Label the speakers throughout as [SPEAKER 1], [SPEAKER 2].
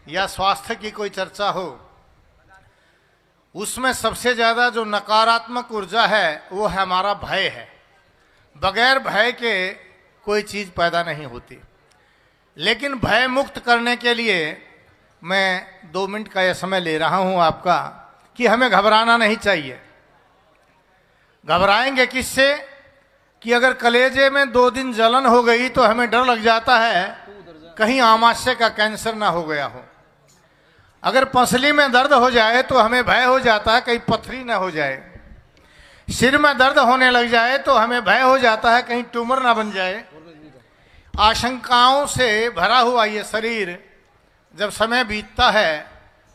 [SPEAKER 1] या स्वास्थ्य की कोई चर्चा हो, उसमें सबसे ज्यादा जो नकारात्मक ऊर्जा है वो है हमारा भय है। बगैर भय के कोई चीज पैदा नहीं होती। लेकिन भय मुक्त करने के लिए मैं 2 मिनट का यह समय ले रहा हूं आपका कि हमें घबराना नहीं चाहिए। घबराएंगे किससे कि अगर कलेजे में 2 दिन जलन हो गई तो हमें डर लग जाता है कहीं आमाशय का कैंसर ना हो गया हो। अगर पसली में दर्द हो जाए तो हमें भय हो जाता है कहीं पथरी ना हो जाए। सिर में दर्द होने लग जाए तो हमें भय हो जाता है कहीं ट्यूमर ना बन जाए। आशंकाओं से भरा हुआ ये शरीर जब समय बीतता है,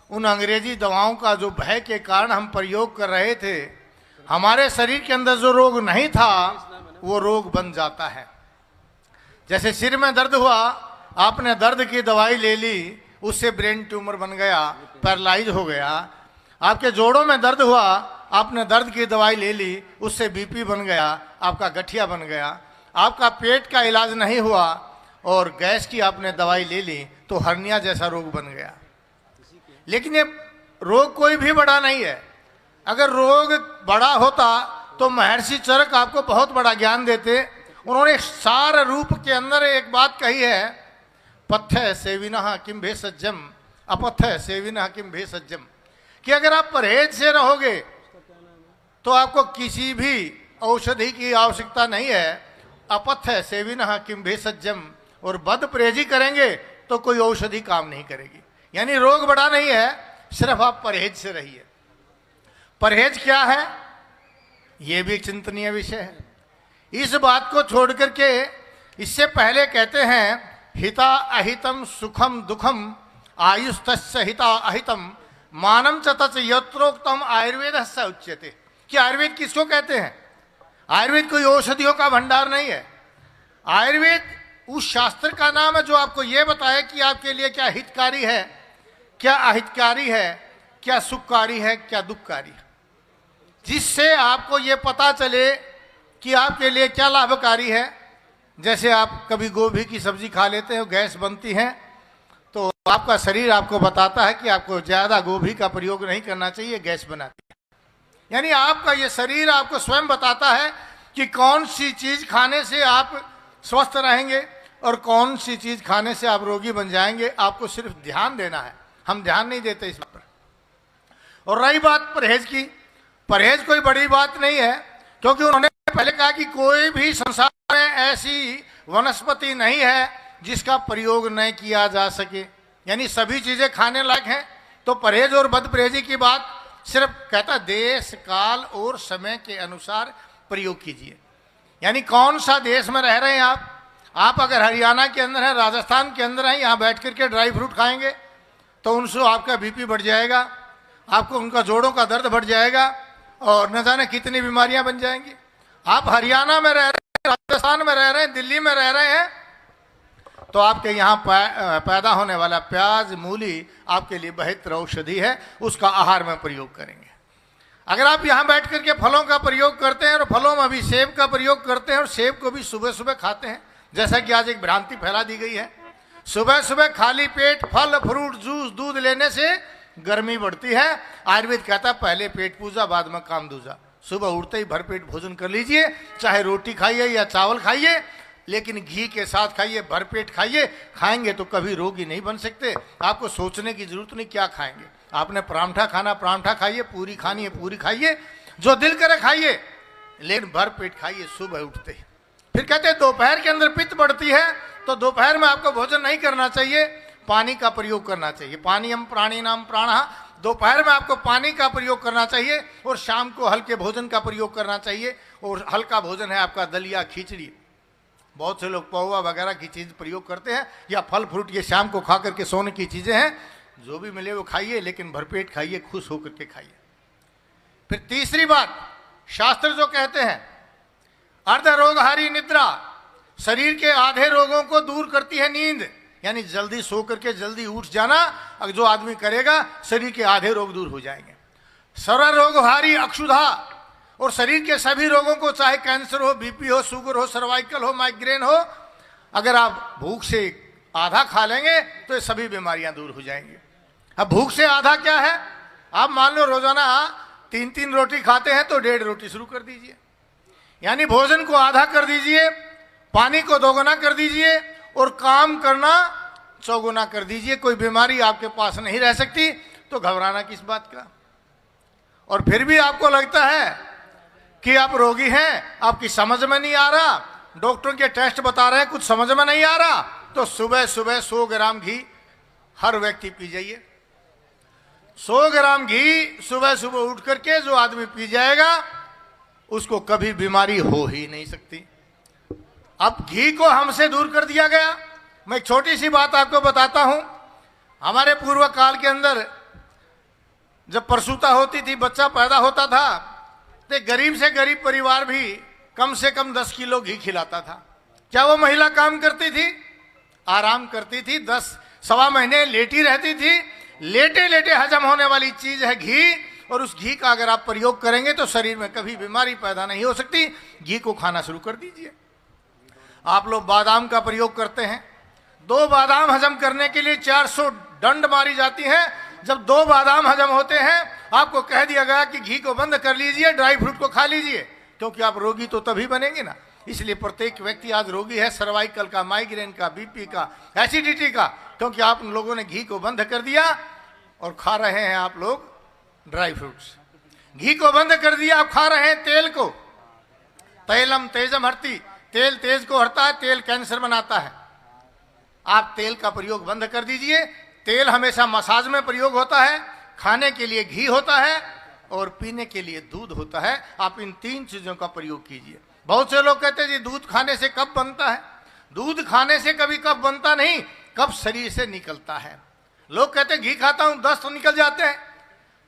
[SPEAKER 1] उन अंग्रेजी दवाओं का जो भय के कारण हम प्रयोग कर रहे थे, हमारे शरीर के अंदर जो रोग नहीं था वो रोग बन जाता है। जैसे सिर में दर्द हुआ, आपने दर्द की दवाई ले ली, उससे ब्रेन ट्यूमर बन गया, पैरालाइज हो गया। आपके जोड़ों में दर्द हुआ, आपने दर्द की दवाई ले ली, उससे बीपी बन गया, आपका गठिया बन गया। आपका पेट का इलाज नहीं हुआ और गैस की आपने दवाई ले ली तो हर्निया जैसा रोग बन गया। लेकिन ये रोग कोई भी बड़ा नहीं है। अगर रोग बड़ा होता तो महर्षि चरक आपको बहुत बड़ा ज्ञान देते। उन्होंने सार रूप के अंदर एक बात कही है, पथ्य सेविनः किम भेषजम अपथ्य सेविनः किम भेषजम, कि अगर आप परहेज से रहोगे तो आपको किसी भी औषधि की आवश्यकता नहीं है। अपथ्य सेविनः किम भेषजम, और बद परहेजी करेंगे तो कोई औषधि काम नहीं करेगी। यानी रोग बड़ा नहीं है, सिर्फ आप परहेज से रहिए। परहेज क्या है, यह भी एक चिंतनीय विषय है। इस बात को छोड़ करके इससे पहले कहते हैं हिता अहितम सुखम दुखम आयुस्तस्य हिता अहितम मानम च तच यत्रोक्तम आयुर्वेद से उच्यते। कि आयुर्वेद किसको कहते हैं? आयुर्वेद कोई औषधियों का भंडार नहीं है। आयुर्वेद उस शास्त्र का नाम है जो आपको यह बताए कि आपके लिए क्या हितकारी है, क्या अहितकारी है, क्या सुखकारी है, क्या दुखकारी है, जिससे आपको ये पता चले कि आपके लिए क्या लाभकारी है। जैसे आप कभी गोभी की सब्जी खा लेते हो, गैस बनती है, तो आपका शरीर आपको बताता है कि आपको ज्यादा गोभी का प्रयोग नहीं करना चाहिए, गैस बनाती है। यानी आपका ये शरीर आपको स्वयं बताता है कि कौन सी चीज खाने से आप स्वस्थ रहेंगे और कौन सी चीज खाने से आप रोगी बन जाएंगे। आपको सिर्फ ध्यान देना है। हम ध्यान नहीं देते इस पर। और रही बात परहेज की, परहेज कोई बड़ी बात नहीं है, क्योंकि उन्होंने पहले कहा कि कोई भी संसार में ऐसी वनस्पति नहीं है जिसका प्रयोग नहीं किया जा सके। यानी सभी चीजें खाने लायक हैं। तो परहेज और बद परहेजी की बात सिर्फ कहता देश काल और समय के अनुसार प्रयोग कीजिए। यानी कौन सा देश में रह रहे हैं आप अगर हरियाणा के अंदर है, राजस्थान के अंदर है, यहाँ बैठ करके ड्राई फ्रूट खाएंगे तो उनसे आपका बीपी बढ़ जाएगा, आपको उनका जोड़ों का दर्द बढ़ जाएगा और न जाने कितनी बीमारियां बन जाएंगी। आप हरियाणा में रह रहे हैं, राजस्थान में रह रहे हैं, दिल्ली में रह रहे हैं, तो आपके यहाँ पैदा होने वाला प्याज मूली आपके लिए बेहतर औषधि है, उसका आहार में प्रयोग करेंगे। अगर आप यहाँ बैठ करके फलों का प्रयोग करते हैं और फलों में भी सेब का प्रयोग करते हैं और सेब को भी सुबह सुबह खाते हैं, जैसा कि आज एक भ्रांति फैला दी गई है, सुबह सुबह खाली पेट फल फ्रूट जूस दूध लेने से गर्मी बढ़ती है। आयुर्वेद कहता है पहले पेट पूजा बाद में काम दूजा। सुबह उठते ही भरपेट भोजन कर लीजिए, चाहे रोटी खाइए या चावल खाइए, लेकिन घी के साथ खाइए, भरपेट खाइए। खाएंगे तो कभी रोगी नहीं बन सकते। आपको सोचने की जरूरत नहीं क्या खाएंगे। आपने परांठा खाना परांठा खाइए, पूरी खानी है पूरी खाइए, जो दिल करे खाइए, लेकिन भरपेट खाइए सुबह उठते ही। फिर कहते हैं दोपहर के अंदर पित्त बढ़ती है, तो दोपहर में आपको भोजन नहीं करना चाहिए, पानी का प्रयोग करना चाहिए। पानीयम प्राणिनाम प्राणः, दोपहर में आपको पानी का प्रयोग करना चाहिए और शाम को हल्के भोजन का प्रयोग करना चाहिए। और हल्का भोजन है आपका दलिया खिचड़ी। बहुत से लोग पौवा वगैरह की चीज प्रयोग करते हैं, या फल फ्रूट ये शाम को खा करके सोने की चीजें हैं। जो भी मिले वो खाइए, लेकिन भरपेट खाइए, खुश होकर के खाइए। फिर तीसरी बात, शास्त्र जो कहते हैं अर्ध रोगहारी निद्रा, शरीर के आधे रोगों को दूर करती है नींद। यानी जल्दी सो करके जल्दी उठ जाना, अगर जो आदमी करेगा शरीर के आधे रोग दूर हो जाएंगे। सर्व रोगहारी अक्षुधा, और शरीर के सभी रोगों को, चाहे कैंसर हो, बीपी हो, शुगर हो, सर्वाइकल हो, माइग्रेन हो, अगर आप भूख से आधा खा लेंगे तो ये सभी बीमारियां दूर हो जाएंगी। अब भूख से आधा क्या है? आप मान लो रोजाना 3-3 रोटी खाते हैं तो 1.5 रोटी शुरू कर दीजिए, यानी भोजन को आधा कर दीजिए, पानी को 2 गुना कर दीजिए और काम करना 100 गुना कर दीजिए। कोई बीमारी आपके पास नहीं रह सकती, तो घबराना किस बात का। और फिर भी आपको लगता है कि आप रोगी हैं, आपकी समझ में नहीं आ रहा, डॉक्टर के टेस्ट बता रहे हैं कुछ समझ में नहीं आ रहा, तो सुबह सुबह 100 ग्राम घी हर व्यक्ति पी जाइए। 100 ग्राम घी सुबह सुबह उठ करके जो आदमी पी जाएगा उसको कभी बीमारी हो ही नहीं सकती। अब घी को हमसे दूर कर दिया गया। मैं एक छोटी सी बात आपको बताता हूं। हमारे पूर्व काल के अंदर जब प्रसूता होती थी, बच्चा पैदा होता था, तो गरीब से गरीब परिवार भी कम से कम 10 किलो घी खिलाता था। क्या वो महिला काम करती थी? आराम करती थी, 10-15 महीने लेटी रहती थी। लेटे लेटे हजम होने वाली चीज है घी, और उस घी का अगर आप प्रयोग करेंगे तो शरीर में कभी बीमारी पैदा नहीं हो सकती। घी को खाना शुरू कर दीजिए। आप लोग बादाम का प्रयोग करते हैं, 2 बादाम हजम करने के लिए 400 डंड मारी जाती हैं। जब 2 बादाम हजम होते हैं, आपको कह दिया गया कि घी को बंद कर लीजिए, ड्राई फ्रूट को खा लीजिए, क्योंकि आप रोगी तो तभी बनेंगे ना। इसलिए प्रत्येक व्यक्ति आज रोगी है, सर्वाइकल का, माइग्रेन का, बीपी का, एसिडिटी का, क्योंकि आप लोगों ने घी को बंद कर दिया और खा रहे हैं आप लोग ड्राई फ्रूट्स। घी को बंद कर दिया, आप खा रहे हैं तेल को। तैलम तेजम हरती, तेल तेज को हरता है, तेल कैंसर बनाता है। आप तेल का प्रयोग बंद कर दीजिए। तेल हमेशा मसाज में प्रयोग होता है, खाने के लिए घी होता है और पीने के लिए दूध होता है। आप इन 3 चीजों का प्रयोग कीजिए। बहुत से लोग कहते हैं जी दूध खाने से कब बनता है? दूध खाने से कभी कब बनता नहीं, कब शरीर से निकलता है। लोग कहते हैं घी खाता हूं दस्त तो निकल जाते हैं,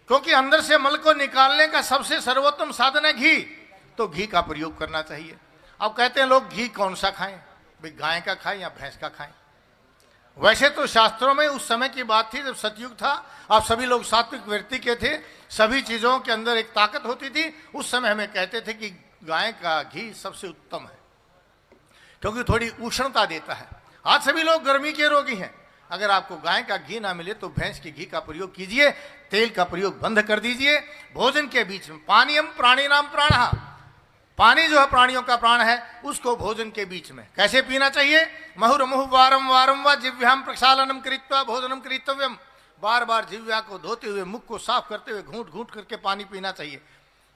[SPEAKER 1] क्योंकि अंदर से मल को निकालने का सबसे सर्वोत्तम साधन है घी, तो घी का प्रयोग करना चाहिए। अब कहते हैं लोग घी कौन सा खाएं, भाई गाय का खाएं या भैंस का खाएं। वैसे तो शास्त्रों में उस समय की बात थी जब सतयुग था, आप सभी लोग सात्विक वृत्ति के थे, सभी चीजों के अंदर एक ताकत होती थी। उस समय हमें कहते थे कि गाय का घी सबसे उत्तम है, क्योंकि थोड़ी उष्णता देता है। आज सभी लोग गर्मी के रोगी हैं। अगर आपको गाय का घी ना मिले तो भैंस के घी का प्रयोग कीजिए। तेल का प्रयोग बंद कर दीजिए। भोजन के बीच में पानीयम प्राणिनाम प्राणः, पानी जो है प्राणियों का प्राण है, उसको भोजन के बीच में कैसे पीना चाहिए? मुहुर्मुहुः वारम वारम व जिह्वाम प्रक्षालनम कृत्वा भोजनम कृतव्यम। बार बार जिह्वा को धोते हुए, मुख को साफ करते हुए घूंट घूंट करके पानी पीना चाहिए,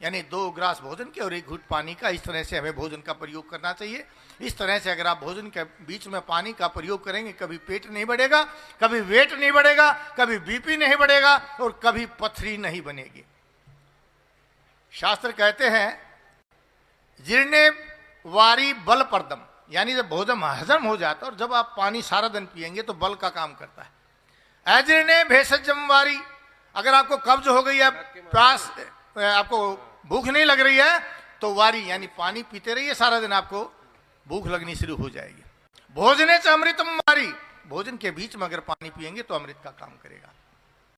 [SPEAKER 1] यानी 2 ग्लास भोजन के और 1 घूंट पानी का। इस तरह से हमें भोजन का प्रयोग करना चाहिए। इस तरह से अगर आप भोजन के बीच में पानी का प्रयोग करेंगे, कभी पेट नहीं बढ़ेगा, कभी वेट नहीं बढ़ेगा, कभी बीपी नहीं बढ़ेगा और कभी पथरी नहीं बनेगी। शास्त्र कहते हैं जीर्णे वारी बल प्रदम, यानी जब भोजन हजम हो जाता है और जब आप पानी सारा दिन पिएंगे तो बल का काम करता है। अजीर्णे भेषजम वारी, अगर आपको कब्ज हो गई है, प्यास, आपको भूख नहीं लग रही है, तो वारी यानी पानी पीते रहिए सारा दिन, आपको भूख लगनी शुरू हो जाएगी। भोजने च अमृतम वारी, भोजन के बीच में अगर पानी पिएंगे तो अमृत का काम करेगा।